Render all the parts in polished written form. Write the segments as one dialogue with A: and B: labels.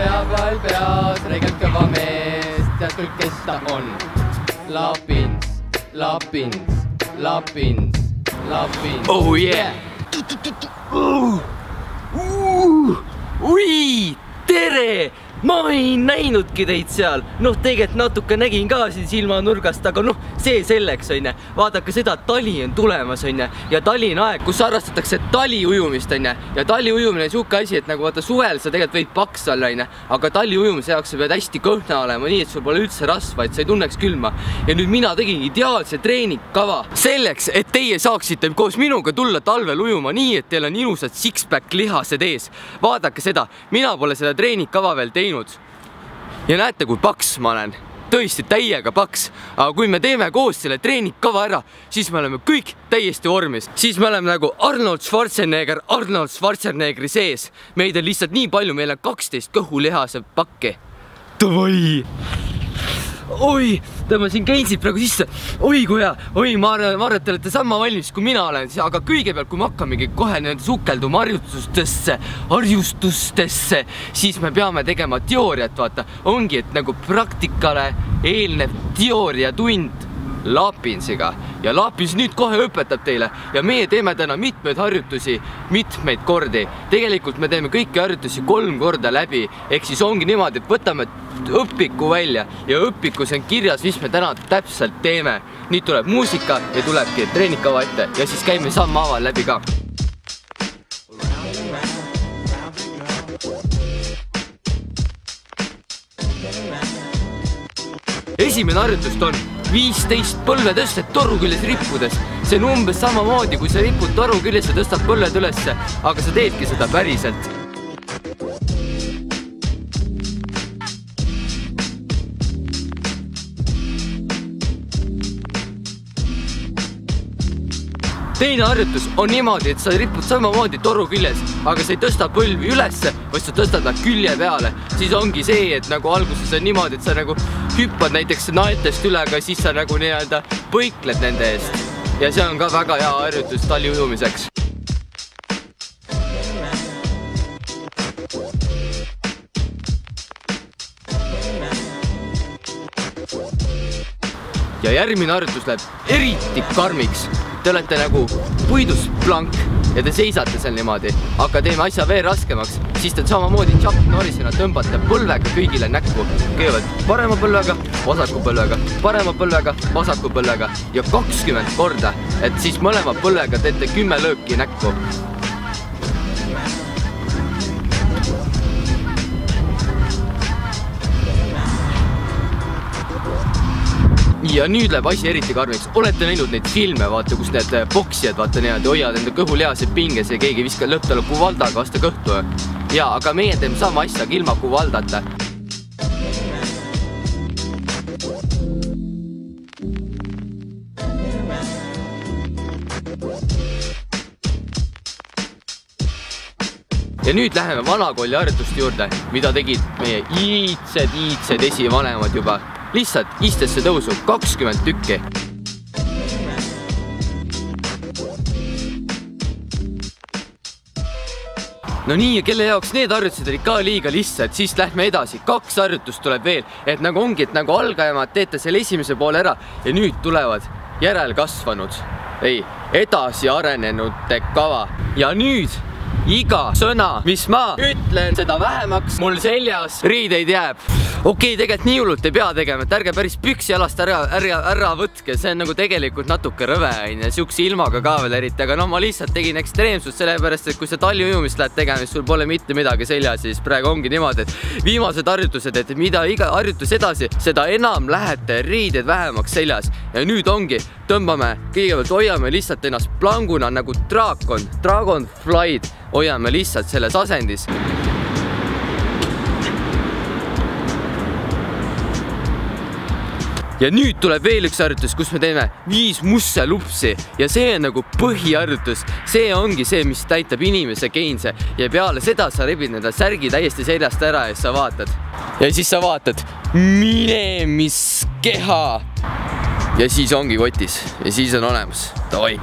A: pühapäeval peas reegelt kõva mees, tead küll, kes ta on. Lapins, Lapins, Lapins, Lapins.
B: Oh yeah! Ui, tere! Ma ei näinudki teid seal. Noh, tegelikult natuke nägin ka siin silmanurgast, aga noh, see selleks, onne. Vaadake seda, tali on tulemas, onne. Ja tali on aeg, kus harrastatakse taliujumist, onne. Ja taliujumine on siuke asi, et nagu vaata suvel sa tegelikult võid paks olla, onne. Aga taliujumise jaoks sa pead hästi kõhna olema, nii et sul pole üldse rasva, et sa ei tunneks külma. Ja nüüd mina tegin ideaalse treeningkava selleks, et teie saaksite koos minuga tulla talvel ujuma nii, et teil on ilusad six-pack lihased ees. Vaadake seda, mina pole seda treeningkava veel teinud. Ja näete, kui paks ma olen. Tõesti täiega paks. Aga kui me teeme koos selle treeningkava ära, siis me oleme kõik täiesti vormis. Siis me oleme nagu Arnold Schwarzeneggeri sees. Meid on lihtsalt nii palju, meil on 12 kõhulihase pakki. Davai! Oi, tõmbasin Gainsit praegu sisse. Oi, kui hea. Oi, ma arvan, et te olete sama valmis, kui mina olen. Aga kõigepealt, kui me hakkamegi kohe sukelduma harjustustesse, siis me peame tegema teooriat, vaata. Ongi, et nagu praktikale eelnev teooriatund Lapinsiga. Ja Lapins nüüd kohe õpetab teile. Ja meie teeme täna mitmeid harjutusi, mitmeid kordi. Tegelikult me teeme kõiki harjutusi 3 korda läbi. Ehk siis ongi niimoodi, et võtame õpiku välja ja õpikus on kirjas, mis me täna täpselt teeme. Nüüd tuleb muusika ja tulebki treeningkava ette ja siis käime sammhaaval läbi ka. Esimene harjutust on 15 põlvetõstet toru küljes rippudes. See on umbes samamoodi, kui sa ripud toru küljes ja tõstad põlved ülesse, aga sa teedki seda päriselt. Teine harjutus on niimoodi, et sa ripud samamoodi toru küljes, aga sa ei tõsta põlvi ülesse, vaid sa tõstad nad külje peale. Siis ongi see, et nagu alguses on niimoodi, et sa nagu hüppad näiteks naeltest üle, aga siis sa nagu nii-öelda põikled nende eest. Ja see on ka väga hea harjutus taliujumiseks. Ja järgmine harjutus läheb eriti karmiks. Te olete nagu puidust plank ja te seisate seal niimoodi, aga teeme asja veel raskemaks, siis te samamoodi Chuck Norrisena tõmbate põlvega kõigile näkku. Kõigepealt parema põlvega, vasaku põlvega, parema põlvega, vasaku põlvega ja 20 korda, et siis mõlema põlvega teete 10 lööki näkku. Ja nüüd läheb asi eriti karmiks. Olete näinud neid filme, vaata, kus need boksijad, vaata niimoodi, hoiavad enda kõhulihased pinges ja keegi viskab lõpptalu kuvaldaga vastu kõhtu. Ja, aga meie teeme sama asja ilma kuvaldata. Ja nüüd läheme vanakooli harjutuste juurde, mida tegid meie iidsed esivanemad juba. Lihtsalt istesse tõusu 20 tükki. No nii, ja kelle jaoks need harjutused olid ka liiga lihtsad, siis lähme edasi. 2 harjutust tuleb veel, et nagu ongi, et nagu algajamad teete selle esimese poole ära ja nüüd tulevad järelkasvanud, edasi arenenute kava. Ja nüüd iga sõna, mis ma ütlen, seda vähemaks mul seljas riideid jääb. Okei, tegelikult nii hullult ei pea tegema, et ärge päris püksi jalast ära võtke, see on nagu tegelikult natuke rõve, siukse ilmaga ka veel eriti, aga no ma lihtsalt tegin ekstreemsust sellepärast, et kui sa taliujumist lähed tegema, siis sul pole mitte midagi seljas, siis praegu ongi niimoodi, et viimased harjutused, et mida iga harjutus edasi, seda enam lähete riided vähemaks seljas. Ja nüüd ongi, tõmbame, kõigepealt hoiame lihtsalt ennast planguna nagu dragonfly'd, hoiame lihtsalt selles asendis. Ja nüüd tuleb veel üks harjutus, kus me teeme 5 musselupsi ja see on nagu põhiharjutus. See ongi see, mis täitab inimese geinse ja peale seda sa rebid nende särgi täiesti seljast ära ja siis sa vaatad. Ja siis sa vaatad minemiskeha ja siis ongi kotis ja siis on olemas. Davai!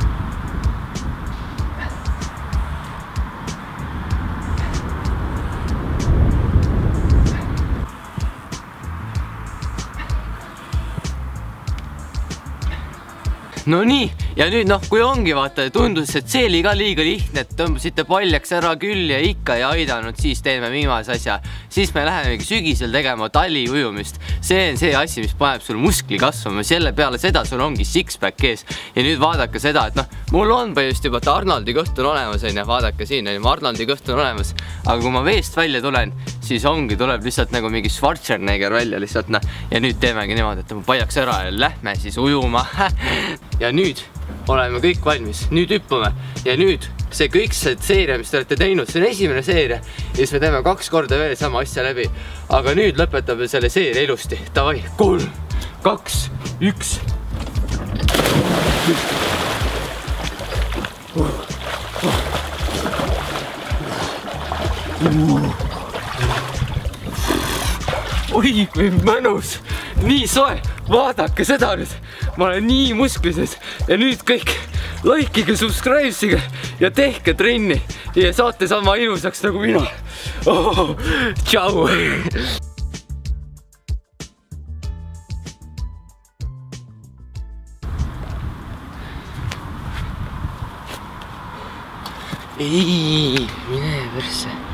B: no nii, ja nüüd noh, kui ongi vaata, tundus, et see oli ka liiga lihtne, et tõmbasite paljaks ära küll ja ikka ei aidanud, siis teeme viimase asja. Siis me lähemegi sügisel tegema taliujumist. See on see asi, mis paneb sul muskli kasvama, selle peale seda sul ongi six-pack ees. Ja nüüd vaadake seda, et noh, mul on põhjust juba, et Arnoldi kõht on olemas, vaadake siin, Arnoldi kõht on olemas, aga kui ma veest välja tulen, siis ongi, tuleb lihtsalt nagu mingi Schwarzenegger välja lihtsalt, noh, ja nüüd teemegi niimoodi, et ma paljaks ära ja lähme siis ujuma. Ja nüüd oleme kõik valmis, nüüd hüppame ja nüüd see kõik see seeria, mis te olete teinud, see on esimene seeria ja siis me teeme 2 korda veel sama asja läbi, aga nüüd lõpetame selle seeria ilusti. Davai, 3, 2, 1. Oi, kui mõnus, nii soe, vaadake seda nüüd, ma olen nii musklises ja nüüd kõik likeige, subscribe'ige ja tehke trenni ja saate sama ilusaks nagu mina. Tšau! Ei, mine persse.